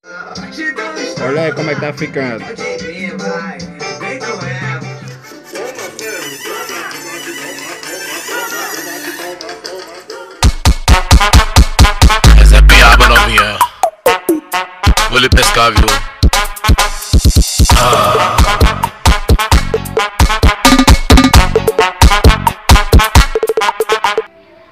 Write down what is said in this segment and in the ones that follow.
Olha aí como é que tá ficando. Essa é piaba novinha. Vou lhe pescar, viu?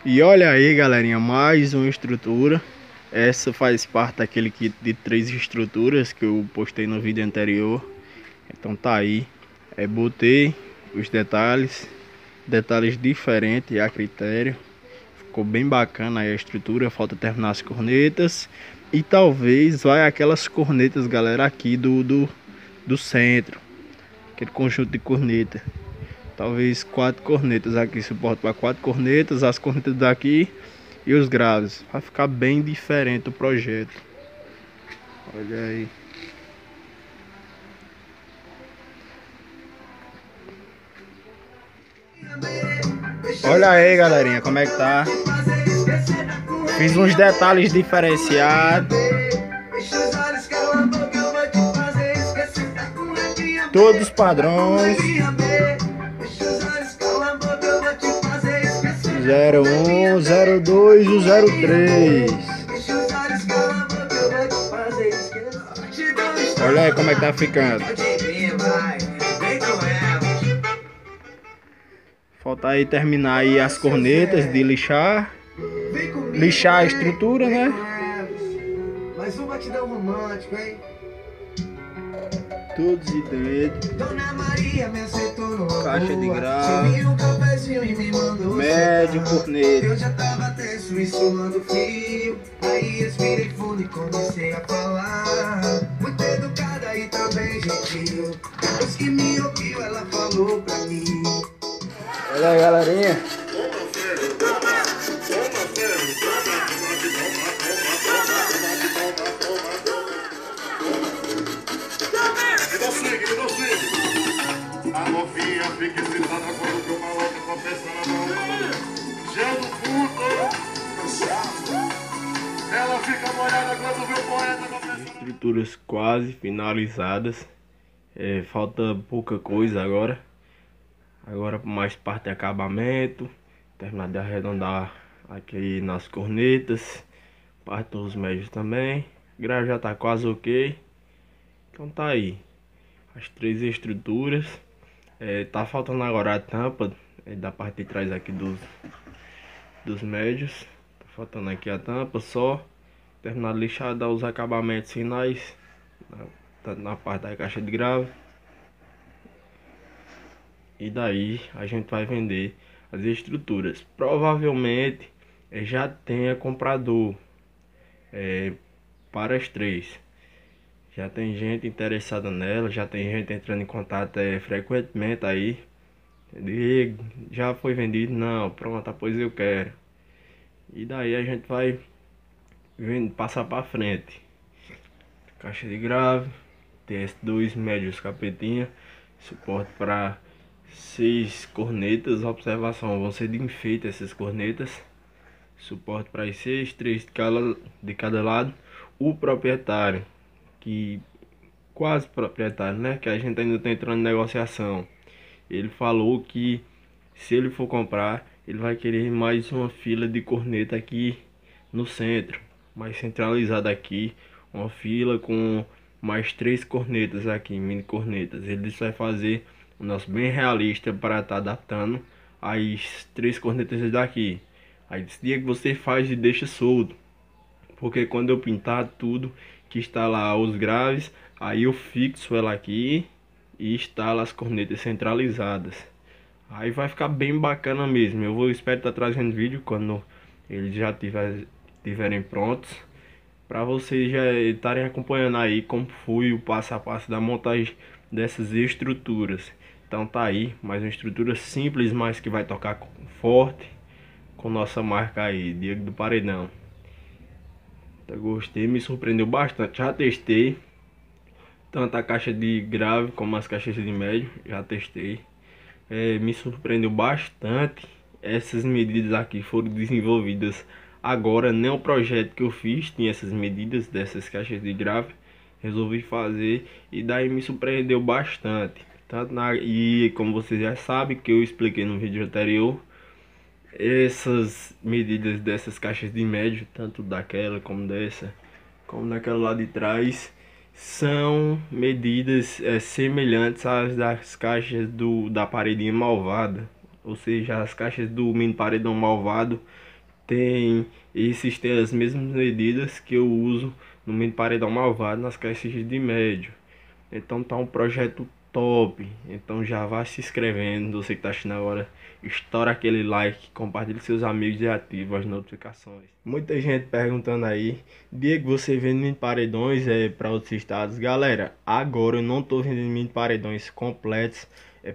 E olha aí, galerinha, mais uma estrutura. Essa faz parte daquele kit de 3 estruturas que eu postei no vídeo anterior. Então tá aí. Botei os detalhes diferentes a critério. Ficou bem bacana aí a estrutura. Falta terminar as cornetas. E talvez vai aquelas cornetas, galera, aqui do centro. Aquele conjunto de corneta. Talvez 4 cornetas aqui, suporte para 4 cornetas, as cornetas daqui e os graves. Vai ficar bem diferente o projeto. Olha aí. Olha aí, galerinha, como é que tá. Fiz uns detalhes diferenciados. Todos padrões. 01, 02 e 03. Olha aí como é que tá ficando. Falta aí terminar aí as cornetas de lixar. Lixar a estrutura, né? Mais um batidão romântico, hein? Todos idênticos. Dona Maria me aceitou no Caixa de grave. Médio corneta. Eu já tava tenso e suando frio. Aí respirei fundo e comecei a falar. Muito educada e também gentil. Depois que me ouviu, ela falou pra mim. Olha aí, galerinha. A novinha fica excitada quando vê uma outra tropeçando na mão. Gelo puto. Ela fica molhada quando vê o poeta tropeçando. Estruturas quase finalizadas. Falta pouca coisa agora. Agora mais parte de acabamento. Terminar de arredondar aqui nas cornetas. Parte dos médios também. O grave já tá quase ok. Então tá aí. As 3 estruturas. Tá faltando agora a tampa da parte de trás aqui dos médios. Tá faltando aqui a tampa só. Terminar de lixar, dar os acabamentos finais na parte da caixa de grave. E daí a gente vai vender as estruturas. Provavelmente já tenha comprador para as 3. Já tem gente interessada nela, já tem gente entrando em contato frequentemente aí. Diego, já foi vendido? Não, pronto, pois eu quero. E daí a gente vai passar para frente. Caixa de grave, TS2 médios capetinha, suporte para 6 cornetas. Observação, vão ser de enfeite essas cornetas. Suporte para as 6, 3 de cada lado. O proprietário, que quase proprietário, né, que a gente ainda está entrando em negociação, ele falou que se ele for comprar, ele vai querer mais uma fila de corneta aqui no centro, mais centralizada aqui, uma fila com mais 3 cornetas aqui, mini cornetas. Ele disse que vai fazer o nosso bem realista para estar adaptando as 3 cornetas daqui. Aí disse, dia que você faz e deixa solto, porque quando eu pintar tudo que está lá os graves, aí eu fixo ela aqui e instalo as cornetas centralizadas. Aí vai ficar bem bacana mesmo. Espero estar trazendo vídeo quando eles já tiverem prontos, para vocês já estarem acompanhando aí como foi o passo a passo da montagem dessas estruturas. Então tá aí, mais uma estrutura simples, mas que vai tocar forte com nossa marca aí, Diego do Paredão. Gostei, me surpreendeu bastante. Já testei tanto a caixa de grave como as caixas de médio, já testei. Me surpreendeu bastante. Essas medidas aqui foram desenvolvidas Agora, nem o projeto que eu fiz tinha essas medidas dessas caixas de grave. Resolvi fazer e daí me surpreendeu bastante. E como vocês já sabem, que eu expliquei no vídeo anterior, essas medidas dessas caixas de médio, tanto daquela como dessa, como daquela lá de trás, são medidas semelhantes às das caixas da paredinha malvada. Ou seja, as caixas do mini paredão malvado têm as mesmas medidas que eu uso no mini paredão malvado nas caixas de médio. Então tá um projeto top. Então já vá se inscrevendo, você que tá assistindo agora, estoura aquele like, compartilhe com seus amigos e ativa as notificações. Muita gente perguntando aí, Diego, você vende mini paredões para outros estados? Galera, agora eu não tô vendendo mini paredões completos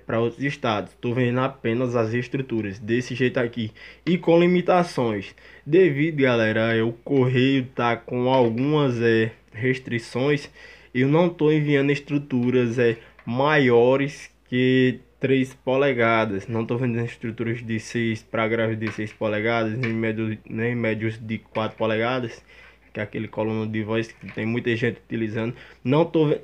para outros estados, tô vendendo apenas as estruturas desse jeito aqui e com limitações, devido, galera, o correio tá com algumas restrições. Eu não tô enviando estruturas maiores que 3 polegadas, não tô vendendo estruturas de 6 para graves de 6 polegadas, nem médios de 4 polegadas, que é aquele coluna de voz que tem muita gente utilizando. Não tô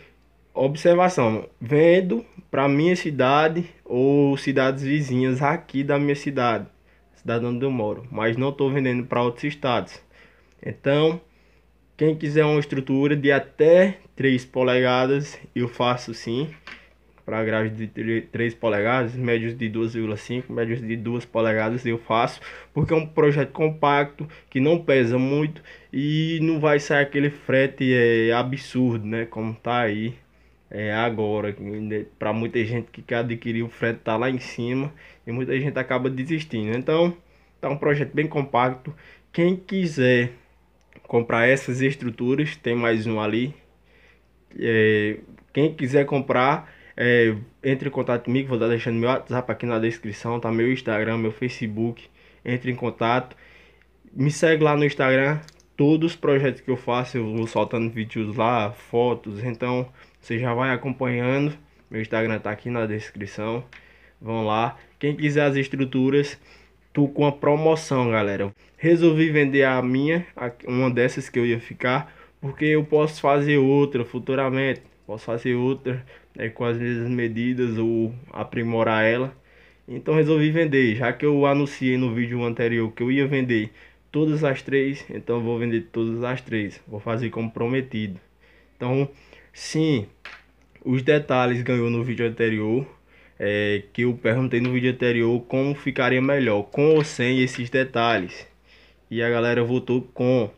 observação, vendo para minha cidade ou cidades vizinhas aqui da minha cidade onde eu moro, mas não estou vendendo para outros estados. Então, quem quiser uma estrutura de até 3 polegadas, eu faço sim, para graves de 3 polegadas, médios de 2,5, médios de 2 polegadas eu faço, porque é um projeto compacto, que não pesa muito e não vai sair aquele frete absurdo, né, como tá aí. Agora, para muita gente que quer adquirir, o frete tá lá em cima e muita gente acaba desistindo. Então tá um projeto bem compacto. Quem quiser comprar essas estruturas, tem mais um ali. Quem quiser comprar, entre em contato comigo, vou estar deixando meu WhatsApp aqui na descrição, tá meu Instagram, meu Facebook, entre em contato, me segue lá no Instagram. Todos os projetos que eu faço, eu vou soltando vídeos lá, fotos, então você já vai acompanhando. Meu Instagram tá aqui na descrição, vão lá. Quem quiser as estruturas, tô com a promoção, galera. Resolvi vender uma dessas que eu ia ficar, porque eu posso fazer outra futuramente. Posso fazer outra com as mesmas medidas ou aprimorar ela. Então resolvi vender, já que eu anunciei no vídeo anterior que eu ia vender todas as 3, então eu vou vender todas as 3. Vou fazer como prometido. Então, sim, os detalhes ganhou no vídeo anterior, que eu perguntei no vídeo anterior como ficaria melhor, com ou sem esses detalhes. E a galera votou com.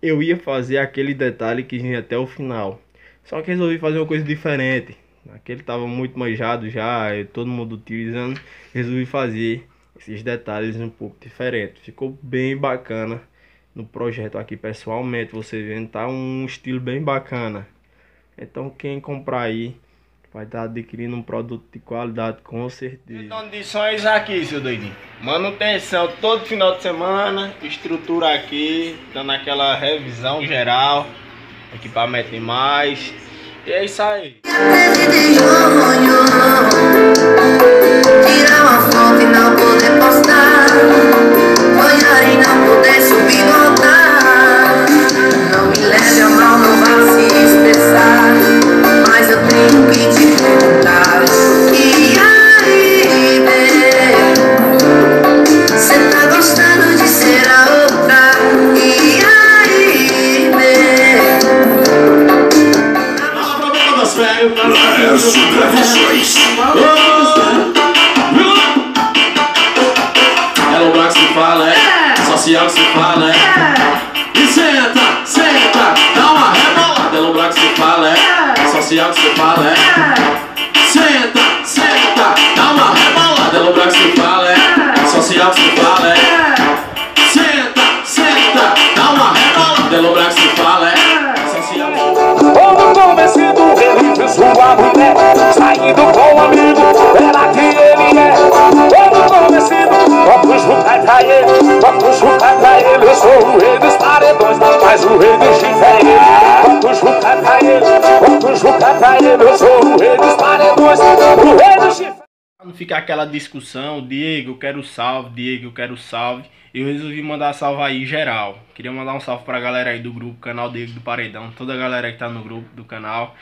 Eu ia fazer aquele detalhe que vinha até o final, só que resolvi fazer uma coisa diferente. Aquele tava muito manjado já, todo mundo utilizando. Resolvi fazer esses detalhes um pouco diferentes. Ficou bem bacana no projeto aqui pessoalmente. Você vendo, tá um estilo bem bacana. Então quem comprar aí vai estar adquirindo um produto de qualidade com certeza. Então de sonhos aqui, seu doidinho. Manutenção todo final de semana. Estrutura aqui, dando aquela revisão geral. Equipamento em mais. E é isso aí. Tirar uma foto e não poder postar, olhar e não poder subir no altar. Não me leve a mal, não vá se estressar, mas eu tenho que te perguntar. E aí, bê, cê tá gostando de ser a outra? E aí, bê, Elo Black se fala, social se fala, e senta, senta, dá uma rebolada. Elo Black se fala, social se fala, senta, senta, dá uma rebolada. Elo Black se fala, social se fala, senta, senta, dá uma rebolada. Elo Black se fala, social se fala. Convencido, ele viu sua mulher saindo com um amigo, era que ele é. Todo convencido, vamos juntar pra ele, vamos juntar pra ele. Eu sou o rei dos paredões, mas o rei do chifre é ele. Vamos juntar pra ele, vamos juntar pra ele. Eu sou o rei dos paredões, o rei do chifre. Não ficar aquela discussão, Diego, eu quero salve, Diego, eu quero salve. E eu resolvi mandar salve aí geral. Queria mandar um salve pra galera aí do grupo, canal Diego do Paredão. Toda a galera que tá no grupo do canal.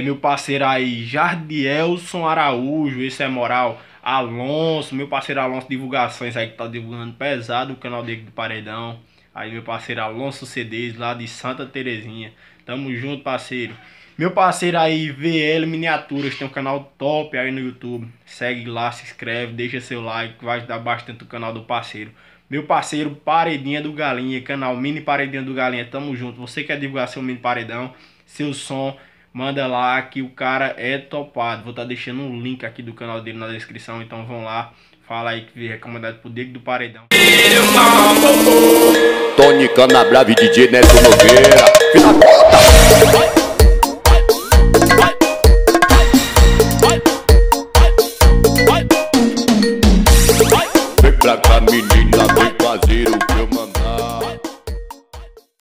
Meu parceiro aí, Jardielson Araújo, esse é moral. Alonso, meu parceiro Alonso Divulgações aí que tá divulgando pesado o canal Diego do Paredão. Aí meu parceiro Alonso CDs lá de Santa Terezinha. Tamo junto, parceiro. Meu parceiro aí, VL Miniaturas, tem um canal top aí no YouTube. Segue lá, se inscreve, deixa seu like, vai ajudar bastante o canal do parceiro. Meu parceiro Paredinha do Galinha, canal Mini Paredinha do Galinha, tamo junto. Você quer divulgar seu mini paredão, seu som, manda lá que o cara é topado. Vou estar deixando um link aqui do canal dele na descrição, então vão lá. Fala aí que veio recomendado pro Diego do Paredão. Tony Canabrave, DJ Neto Nogueira. Filha da puta!